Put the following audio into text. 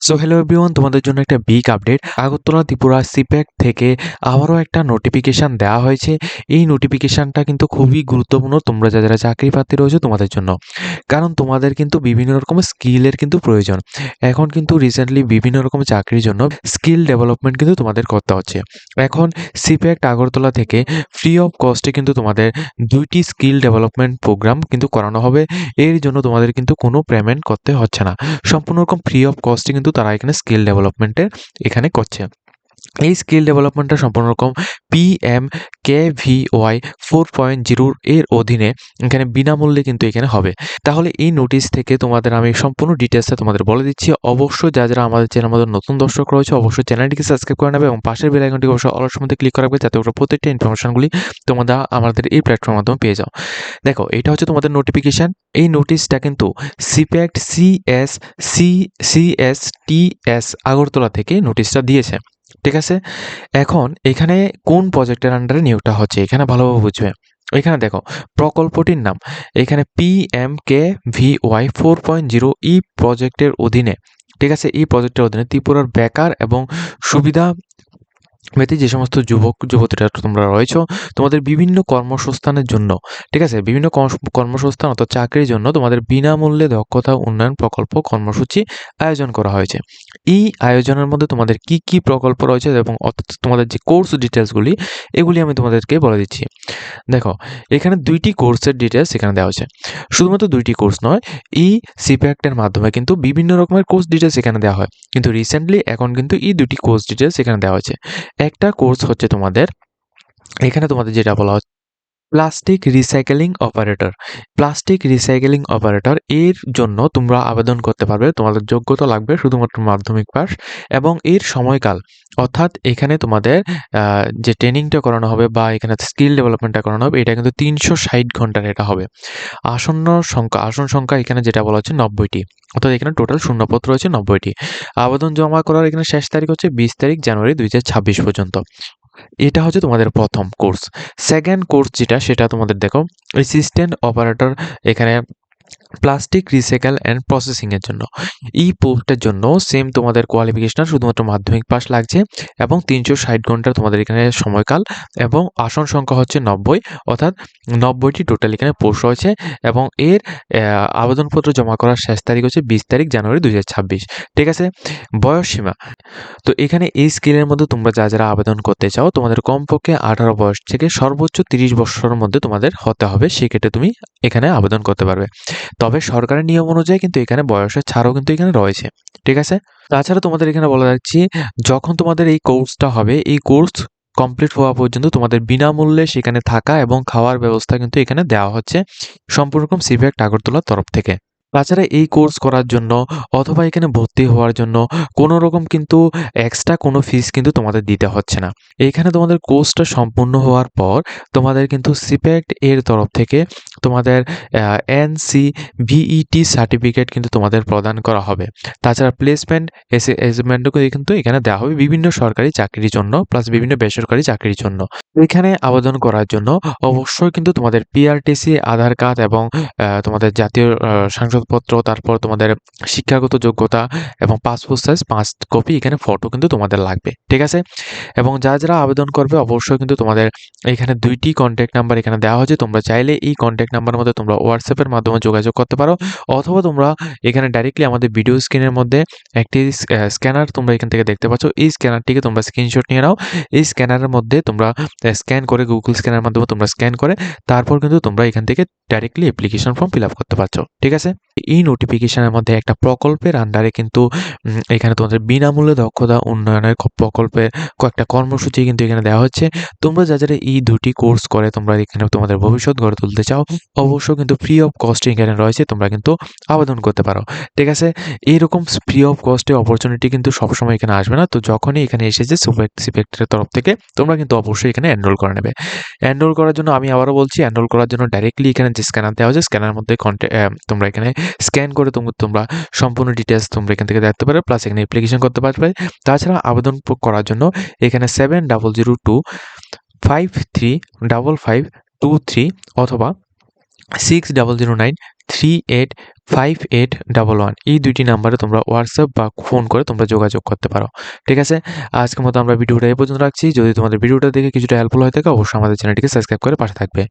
So hello everyone, তোমাদের জন্য একটা বিগ আপডেট। আগরতলা ত্রিপুরা সিপ্যাক থেকে আবারও একটা নোটিফিকেশান দেওয়া হয়েছে। এই নোটিফিকেশানটা কিন্তু খুবই গুরুত্বপূর্ণ তোমরা যারা চাকরি প্রার্থী রয়েছে তোমাদের জন্য, কারণ তোমাদের কিন্তু বিভিন্ন রকমের স্কিলের কিন্তু প্রয়োজন। এখন কিন্তু রিসেন্টলি বিভিন্ন রকম চাকরির জন্য স্কিল ডেভেলপমেন্ট কিন্তু তোমাদের করতে হচ্ছে। এখন সিপ্যাক আগরতলা থেকে ফ্রি অফ কস্টে কিন্তু তোমাদের 2টি স্কিল ডেভেলপমেন্ট প্রোগ্রাম কিন্তু করানো হবে। এর জন্য তোমাদের কিন্তু কোনো পেমেন্ট করতে হচ্ছে না, সম্পূর্ণ রকম ফ্রি অফ কস্টে কিন্তু তারা এখানে স্কিল ডেভেলপমেন্টের এখানে করছে। এই স্কিল ডেভেলপমেন্টটা সম্পূর্ণ রকম PMKVY 4.0 এর অধীনে এখানে বিনামূল্যে কিন্তু এখানে হবে। তাহলে এই নোটিশ থেকে তোমাদের আমি সম্পূর্ণ ডিটেলসটা তোমাদের বলে দিচ্ছি। অবশ্যই যারা আমাদের চ্যানেলের মধ্যে নতুন দর্শক রয়েছে অবশ্যই চ্যানেলটিকে সাবস্ক্রাইব করে নেবে এবং পাশের বেল আইকনটি অবশ্যই অল অপশনের মধ্যে ক্লিক করে রাখবে, যাতে ওরা প্রত্যেকটা ইনফরমেশনগুলি তোমরা আমাদের এই প্ল্যাটফর্মের মাধ্যমে পেয়ে যাও। দেখো, এটা হচ্ছে তোমাদের নোটিফিকেশান। এই নোটিশটা কিন্তু সিপ্যাক্ট CSTS আগরতলা থেকে নোটিশটা দিয়েছে। ঠিক আছে, এখন এখানে কোন প্রজেক্টের আন্ডারে নিয়োগটা হচ্ছে এখানে ভালোভাবে বুঝবে। এখানে দেখো, প্রকল্পটির নাম এখানে PMKVY 4.0 ই প্রজেক্টের অধীনে, ঠিক আছে, এই প্রজেক্টের অধীনে ত্রিপুরার বেকার এবং সুবিধা ব্যতী যে সমস্ত যুবক যুবতীরা তোমরা রয়েছো, তোমাদের বিভিন্ন কর্মসংস্থানের জন্য, ঠিক আছে, বিভিন্ন কর্মসংস্থান অর্থাৎ চাকরির জন্য তোমাদের বিনামূল্যে দক্ষতা উন্নয়ন প্রকল্প কর্মসূচি আয়োজন করা হয়েছে। এই আয়োজনের মধ্যে তোমাদের কি কি প্রকল্প রয়েছে এবং অর্থাৎ তোমাদের যে কোর্স ডিটেলসগুলি এগুলি আমি তোমাদেরকে বলে দিচ্ছি। দেখো, এখানে 2টি কোর্সের ডিটেলস এখানে দেওয়া হয়েছে। শুধুমাত্র 2টি কোর্স নয়, এই সিপ্যাক্টের মাধ্যমে কিন্তু বিভিন্ন রকমের কোর্স ডিটেলস এখানে দেওয়া হয়, কিন্তু রিসেন্টলি এখন কিন্তু এই 2টি কোর্স ডিটেলস এখানে দেওয়া হয়েছে। একটা কোর্স হচ্ছে তোমাদের, এখানে তোমাদের যেটা বলা হচ্ছে plastic recycling operator. Plastic recycling operator এর জন্য তোমরা আবেদন করতে পারবে। তোমাদের যোগ্যতা লাগবে শুধুমাত্র মাধ্যমিক পাস এবং এর সময়কাল, অর্থাৎ এখানে তোমাদের যে ট্রেনিংটা করানো হবে বা এখানে স্কিল ডেভেলপমেন্টটা করানো হবে এটা কিন্তু 360 ঘন্টার এটা হবে। আসন সংখ্যা এখানে যেটা বলা হচ্ছে 90টি, অর্থাৎ এখানে টোটাল শূন্যপত্র রয়েছে 90টি। আবেদন জমা করার এখানে শেষ তারিখ হচ্ছে 20 তারিখ জানুয়ারি 2026 পর্যন্ত। এটা হচ্ছে তোমাদের প্রথম কোর্স। সেকেন্ড কোর্স যেটা, সেটা তোমাদের দেখো অ্যাসিস্ট্যান্ট অপারেটর, এখানে প্লাস্টিক রিসাইকেল অ্যান্ড প্রসেসিংয়ের জন্য। এই পোস্টের জন্য সেম তোমাদের কোয়ালিফিকেশন শুধুমাত্র মাধ্যমিক পাস লাগছে এবং 360 ঘন্টার তোমাদের এখানে সময়কাল এবং আসন সংখ্যা হচ্ছে 90, অর্থাৎ 90টি টোটাল এখানে পোস্ট রয়েছে এবং এর আবেদনপত্র জমা করার শেষ তারিখ হচ্ছে 20 তারিখ জানুয়ারি 2026। ঠিক আছে, বয়স সীমা, তো এখানে এই স্কিলের মধ্যে তোমরা যারা আবেদন করতে চাও তোমাদের কমপক্ষে 18 বয়স থেকে সর্বোচ্চ 30 বছরের মধ্যে তোমাদের হতে হবে, সেক্ষেত্রে তুমি এখানে আবেদন করতে পারবে। তবে সরকারের নিয়ম অনুযায়ী কিন্তু এখানে বয়সের ছাড়ও কিন্তু এখানে রয়েছে। ঠিক আছে, তাছাড়া তোমাদের এখানে বলা যাচ্ছে যখন তোমাদের এই কোর্সটা হবে, এই কোর্স কমপ্লিট হওয়া পর্যন্ত তোমাদের বিনামূল্যে সেখানে থাকা এবং খাওয়ার ব্যবস্থা কিন্তু এখানে দেওয়া হচ্ছে সম্পূর্ণ রকম সিপ্যাক্ট আগরতলার তরফ থেকে। তাছাড়া এই কোর্স করার জন্য অথবা এখানে ভর্তি হওয়ার জন্য কোনো রকম কিন্তু এক্সট্রা কোনো ফিস কিন্তু তোমাদের দিতে হচ্ছে না। এখানে তোমাদের কোর্সটা সম্পূর্ণ হওয়ার পর তোমাদের কিন্তু সিপ্যাক্ট এর তরফ থেকে তোমাদের NCVET সার্টিফিকেট কিন্তু তোমাদের প্রদান করা হবে। তাছাড়া প্লেসমেন্ট অ্যাসেসমেন্টও কিন্তু এখানে দেওয়া হবে বিভিন্ন সরকারি চাকরির জন্য প্লাস বিভিন্ন বেসরকারি চাকরির জন্য। এখানে আবেদন করার জন্য অবশ্যই কিন্তু তোমাদের PRTC আধার কার্ড এবং তোমাদের জাতীয় সংসদপত্র, তারপর তোমাদের শিক্ষাগত যোগ্যতা এবং পাসপোর্ট সাইজ 5 কপি এখানে ফটো কিন্তু তোমাদের লাগবে। ঠিক আছে, এবং যারা আবেদন করবে অবশ্যই কিন্তু তোমাদের এখানে 2টি কন্ট্যাক্ট নাম্বার এখানে দেওয়া হয়েছে। তোমরা চাইলে এই কন্ট্যাক্ট নাম্বারের মধ্যে তোমরা হোয়াটসঅ্যাপের মাধ্যমে যোগাযোগ করতে পারো, অথবা তোমরা এখানে ডাইরেক্টলি আমাদের ভিডিও স্ক্রিনের মধ্যে একটি স্ক্যানার তোমরা এখান থেকে দেখতে পাচ্ছ। এই স্ক্যানারটিকে তোমরা স্ক্রিনশট নিয়ে নাও। এই স্ক্যানারের মধ্যে তোমরা স্ক্যান করে, গুগল স্ক্যানের মাধ্যমে তোমরা স্ক্যান করে তারপর কিন্তু তোমরা এখান থেকে directly application form fill up করতে পারছো। ঠিক আছে, এই নোটিফিকেশনের মধ্যে একটা প্রকল্পের আন্ডারে কিন্তু এখানে তোমাদের বিনামূল্যে দক্ষতা উন্নয়নের প্রকল্পের কয়েকটা কর্মসূচি কিন্তু এখানে দেওয়া হচ্ছে। তোমরা যারা এই 2টি কোর্স করে তোমরা এখানে তোমাদের ভবিষ্যৎ গড়ে তুলতে চাও অবশ্যই কিন্তু ফ্রি অফ কস্টে এখানে রয়েছে, তোমরা কিন্তু আবেদন করতে পারো। ঠিক আছে, এইরকম ফ্রি অফ কস্টে অপরচুনিটি কিন্তু সবসময় এখানে আসবে না। তো যখনই এখানে এসেছে সিপ্যাক্টের তরফ থেকে তোমরা কিন্তু অবশ্যই এখানে এনরোল করে নেবে। এনরোল করার জন্য আমি আবারও বলছি, এনরোল করার জন্য ডাইরেক্টলি এখানে যে স্ক্যানার দেওয়া হয়েছে স্ক্যানার মধ্যে তোমরা এখানে স্ক্যান করে তোমরা সম্পূর্ণ ডিটেলস তোমরা এখান থেকে দেখতে পারবে, প্লাস এখানে অ্যাপ্লিকেশন করতে পারবে। তাছাড়া আবেদন করার জন্য এখানে 7002535523 অথবা 6009 385811 এই দুইটি নাম্বারে তোমরা হোয়াটসঅ্যাপ বা ফোন করে তোমরা যোগাযোগ করতে পারো। ঠিক আছে? আজকের মতো আমরা ভিডিওটা এই পর্যন্ত রাখছি। যদি তোমাদের ভিডিওটা দেখে কিছুটা হেল্পফুল হয়ে থাকে অবশ্যই আমাদের চ্যানেলটিকে সাবস্ক্রাইব করে পাশে থাকবে।